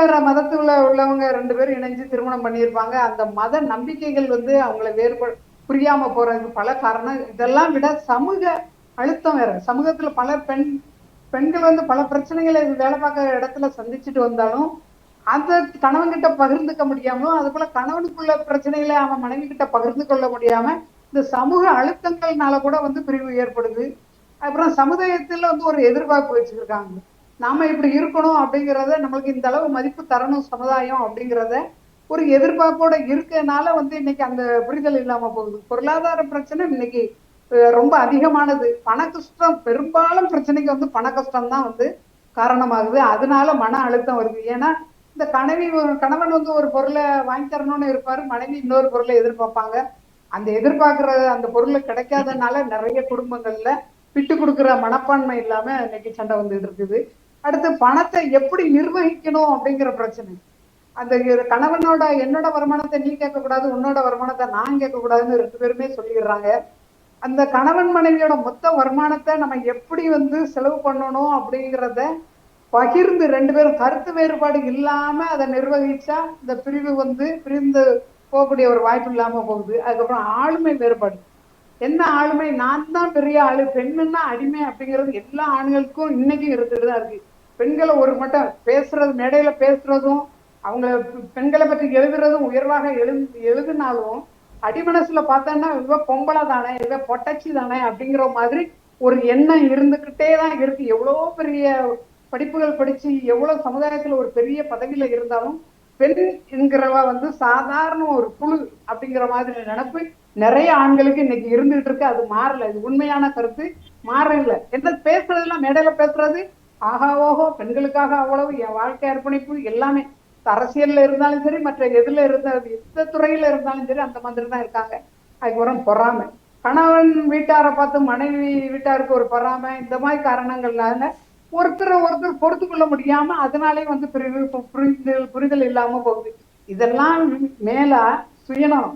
வேற மதத்துல உள்ளவங்க 2 பேரும் இணைஞ்சு திருமணம் பண்ணியிருப்பாங்க. அந்த மத நம்பிக்கைகள் அவங்கள புரியாம போறதுக்கு பல காரணம். இதெல்லாம் விட சமூக அழுத்தம் வேற. சமூகத்துல பல பெண்கள் பல பிரச்சனைகளை வேலை பார்க்குற இடத்துல சந்திச்சுட்டு வந்தாலும் அந்த கணவன் கிட்ட பகிர்ந்துக்க முடியாமலும், அது போல கணவனுக்குள்ள பிரச்சனைகளை அவன் மனைவி கிட்ட பகிர்ந்து கொள்ள முடியாம இந்த சமூக அழுத்தங்கள்னால கூட பிரிவு ஏற்படுது. அப்புறம் சமுதாயத்துல ஒரு எதிர்பார்ப்பு வச்சிருக்காங்க, நாம இப்படி இருக்கணும் அப்படிங்கிறத, நம்மளுக்கு இந்த அளவு மதிப்பு தரணும் சமுதாயம் அப்படிங்கிறத ஒரு எதிர்பார்ப்போட இருக்கனால இன்னைக்கு அந்த புரிதல் இல்லாம போகுது. பொருளாதார பிரச்சனை இன்னைக்கு ரொம்ப அதிகமானது. பண கஷ்டம், பெரும்பாலும் பிரச்சனைக்கு பண கஷ்டம் தான் காரணமாகுது. அதனால மன அழுத்தம் வருது. ஏன்னா இந்த கணவன் ஒரு பொருளை வாங்கி தரணும்னு இருப்பாரு, மனைவி இன்னொரு பொருளை எதிர்பார்ப்பாங்க. அந்த எதிர்பார்க்கிற அந்த பொருளை கிடைக்காதனால நிறைய குடும்பங்கள்ல விட்டு கொடுக்குற மனப்பான்மை இல்லாம இன்னைக்கு சண்டை வந்துட்டு இருக்குது. அடுத்து பணத்தை எப்படி நிர்வகிக்கணும் அப்படிங்கிற பிரச்சனை. அந்த கணவனோட என்னோட வருமானத்தை நீ கேட்கக்கூடாது, உன்னோட வருமானத்தை நான் கேட்கக்கூடாதுன்னு 2 பேருமே சொல்லிடுறாங்க. அந்த கணவன் மனைவியோட மொத்த வருமானத்தை நம்ம எப்படி செலவு பண்ணணும் அப்படிங்கிறத பகிர்ந்து 2 பேரும் கருத்து வேறுபாடு இல்லாம அதை நிர்வகிச்சா இந்த பிரிவு பிரிந்து போகக்கூடிய ஒரு வாய்ப்பு இல்லாம போகுது. அதுக்கப்புறம் ஆளுமை வேறுபாடு. என்ன ஆளுமை? நான் தான் பெரிய ஆளு, பெண்ணுன்னா அடிமை அப்படிங்கிறது எல்லா ஆண்களுக்கும் இன்னைக்கும் இருந்துட்டுதான் இருக்கு. பெண்களை ஒரு மட்டும் பேசுறது, மேடையில பேசுறதும் அவங்க பெண்களை பற்றி எழுதுறதும் உயர்வாக எழுதுனாலும் அடிமனசுல பார்த்தோன்னா இவ பொம்பளை தானே, இவ பொட்டச்சி தானே அப்படிங்கிற மாதிரி ஒரு எண்ணம் இருந்துகிட்டே தான் இருக்கு. எவ்வளவு பெரிய படிப்புகள் படிச்சு எவ்வளவு சமுதாயத்துல ஒரு பெரிய பதவியில இருந்தாலும் பெண் என்கிறவ சாதாரண ஒரு புழு அப்படிங்கிற மாதிரி நினைப்பு நிறைய ஆண்களுக்கு இன்னைக்கு இருந்துகிட்டு இருக்கு. அது மாறல. இது உண்மையான கருத்து, மாறல. என்ன பேசுறதுலாம் மேடையில பேசுறது ஆஹா ஓஹோ, பெண்களுக்காக அவ்வளவு என் வாழ்க்கை அர்ப்பணிப்பு எல்லாமே. அரசியல்ல இருந்தாலும் சரி, மற்ற எதுல இருந்தாலும், எந்த துறையில இருந்தாலும் சரி, அந்த மாதிரி தான் இருக்காங்க. அதுக்கப்புறம் பொறாமை. கணவன் வீட்டாரை பார்த்து மனைவி வீட்டாருக்கு ஒரு பொறாமை. இந்த மாதிரி காரணங்கள்னால ஒருத்தர் பொறுத்து கொள்ள முடியாம அதனாலே புரிதல் இல்லாம போகுது. இதெல்லாம் மேல சுயநலம்,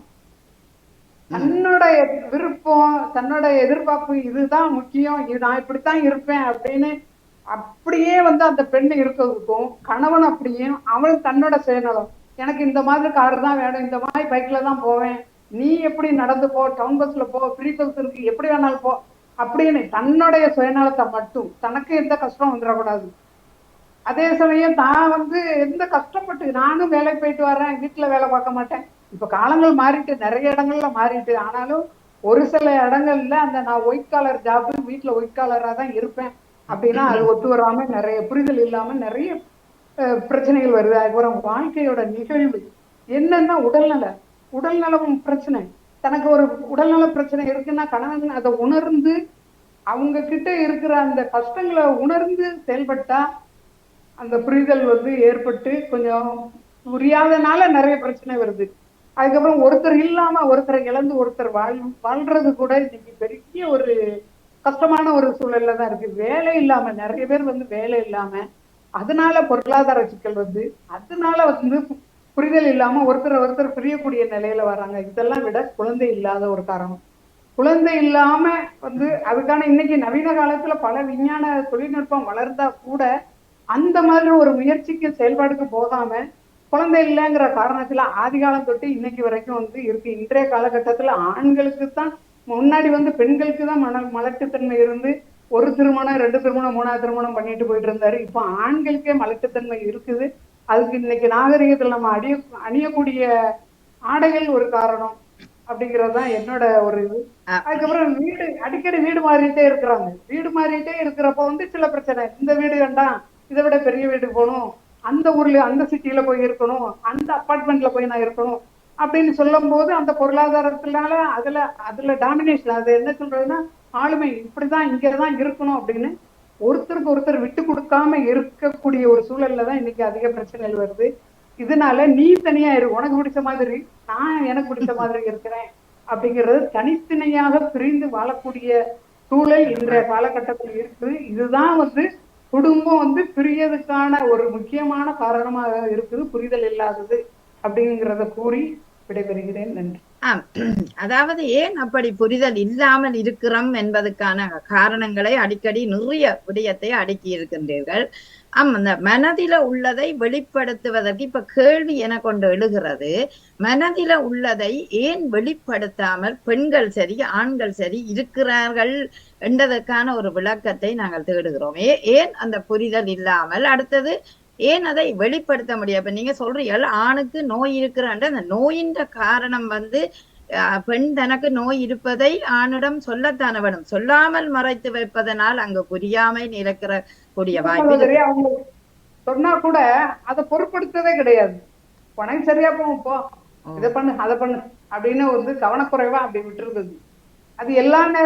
தன்னோட விருப்பம், தன்னோட எதிர்பார்ப்பு, இதுதான் முக்கியம், இது நான் இப்படித்தான் இருப்பேன் அப்படின்னு அப்படியே அந்த பெண்ணு இருக்கிறதுக்கும், கணவன் அப்படியே அவன் தன்னோட சுயநலம், எனக்கு இந்த மாதிரி காரு தான் வேணும், இந்த மாதிரி பைக்ல தான் போவேன், நீ எப்படி நடந்து போ, டவுன் பஸ்ல போ, ஃப்ரீ பஸ் இருக்கு, எப்படி வேணாலும் போ அப்படின்னு தன்னுடைய சுயநலத்தை மட்டும், தனக்கு எந்த கஷ்டம் வந்துடக்கூடாது. அதே சமயம் தான் எந்த கஷ்டப்பட்டு, நானும் வேலைக்கு போயிட்டு வர்றேன், வீட்டுல வேலை பார்க்க மாட்டேன். இப்ப காலங்கள் மாறிட்டு, நிறைய இடங்கள்ல மாறிட்டு, ஆனாலும் ஒரு சில இடங்கள்ல அந்த நான் ஒயிட் காலர் ஜாப், வீட்டுல ஒயிட் காலரா தான் இருப்பேன் அப்படின்னா அது ஒத்து வராம நிறைய புரிதல் இல்லாம நிறைய பிரச்சனைகள் வருது. அதுக்கப்புறம் வாழ்க்கையோட நிகழ்வு என்னன்னா உடல்நலம் பிரச்சனை. தனக்கு ஒரு உடல்நல பிரச்சனை இருக்குன்னா கணவன் அதை உணர்ந்து அவங்க கிட்ட இருக்கிற அந்த கஷ்டங்களை உணர்ந்து செயல்பட்டா அந்த புரிதல் ஏற்பட்டு கொஞ்சம் புரியாதனால நிறைய பிரச்சனை வருது. அதுக்கப்புறம் ஒருத்தர் இல்லாம ஒருத்தரை இழந்து ஒருத்தர் வாழ்றது கூட இன்னைக்கு பெரிய ஒரு கஷ்டமான ஒரு சூழல்ல தான் இருக்கு. வேலை இல்லாம நிறைய பேர் வேலை இல்லாம, அதனால பொருளாதார சிக்கல் அதனால புரிதல் இல்லாம ஒருத்தர் பிரியக்கூடிய நிலையில வராங்க. இதெல்லாம் விட குழந்தை இல்லாத ஒரு காரணம். குழந்தை இல்லாம அதுக்கான இன்னைக்கு நவீன காலத்துல பல விஞ்ஞான தொழில்நுட்பம் வளர்ந்தா கூட அந்த மாதிரி ஒரு முயற்சிக்கு செயல்பாடுக்கு போகாம குழந்தை இல்லைங்கிற காரணத்துல ஆதிகாலம் தொட்டு இன்னைக்கு வரைக்கும் இருக்கு. இன்றைய காலகட்டத்துல ஆண்களுக்கு தான் முன்னாடி பெண்களுக்கு தான் மலட்டுத்தன்மை இருந்து ஒரு திருமணம், 2 திருமணம், 3வது திருமணம் பண்ணிட்டு போயிட்டு இருந்தாரு. இப்போ ஆண்களுக்கே மலட்டுத்தன்மை இருக்குது. அதுக்கு இன்னைக்கு நாகரிகத்துல நம்ம அணியக்கூடிய ஆடைகள் ஒரு காரணம் அப்படிங்கறதுதான் என்னோட ஒரு இது. அதுக்கப்புறம் அடிக்கடி வீடு மாறிட்டே இருக்கிறாங்க. வீடு மாறிட்டே இருக்கிறப்ப சில பிரச்சனை, இந்த வீடு வேண்டாம், இதை விட பெரிய வீடு போகணும், அந்த ஊர்ல அந்த சிட்டியில போய் இருக்கணும், அந்த அப்பார்ட்மெண்ட்ல போய் நான் இருக்கணும் அப்படின்னு சொல்லும் போது அந்த பொருளாதாரத்தினால அதுல டாமினேஷன், அது என்ன சொல்றதுன்னா ஆளுமை, இப்படிதான் இங்கதான் இருக்கணும் அப்படின்னு ஒருத்தருக்கு ஒருத்தர் விட்டு கொடுக்காம இருக்கக்கூடிய ஒரு சூழல்ல தான் இன்னைக்கு அதிக பிரச்சனைகள் வருது. இதனால நீ தனியா இரு, உனக்கு பிடிச்ச மாதிரி, நான் எனக்கு பிடிச்ச மாதிரி இருக்கிறேன் அப்படிங்கிறது தனித்தனியாக பிரிந்து வாழக்கூடிய சூழல் இன்றைய காலகட்டத்தில் இருக்கு. இதுதான் குடும்பம் பிரியதுக்கான ஒரு முக்கியமான காரணமாக இருக்குது, புரிதல் இல்லாதது அப்படிங்கிறத கூறி விடைபெறுகிறேன். நன்றி. ஆம். அதாவது ஏன் அப்படி புரிதல் இல்லாமல் இருக்கிறோம் என்பதற்கான காரணங்களை அடிக்கடி நிறைய விடயத்தை அடுக்கி இருக்கின்றீர்கள். அந்த மனதில உள்ளதை வெளிப்படுத்துவதற்கு இப்ப கேள்வி என கொண்டு எழுகிறது. மனதில உள்ளதை ஏன் வெளிப்படுத்தாமல் பெண்கள் சரி ஆண்கள் சரி இருக்கிறார்கள் என்றதற்கான ஒரு விளக்கத்தை நாங்கள் தேடுகிறோம். ஏன் அந்த புரிதல் இல்லாமல், அடுத்தது ஏன் அதை வெளிப்படுத்த முடியாது? இப்ப நீங்க சொல்றீர்கள் ஆணுக்கு நோய் இருக்கிறான்ற அந்த நோயின் காரணம் பெண் தனக்கு நோய் இருப்பதை ஆணிடம் சொல்லத்தானே வேணும். சொல்லாமல் மறைத்து வைப்பதனால் அங்கு புரியாமை நிலைக்கிற கூடிய வாய்ப்பு இருக்கு. அவங்க சொன்னா கூட அதை பொருட்படுத்தவே கிடையாது. உனக்கு சரியா போகும், போ, இதை பண்ணு அதை பண்ணு அப்படின்னு கவனக்குறைவா அப்படி விட்டுருது. அது எல்லா நேரம்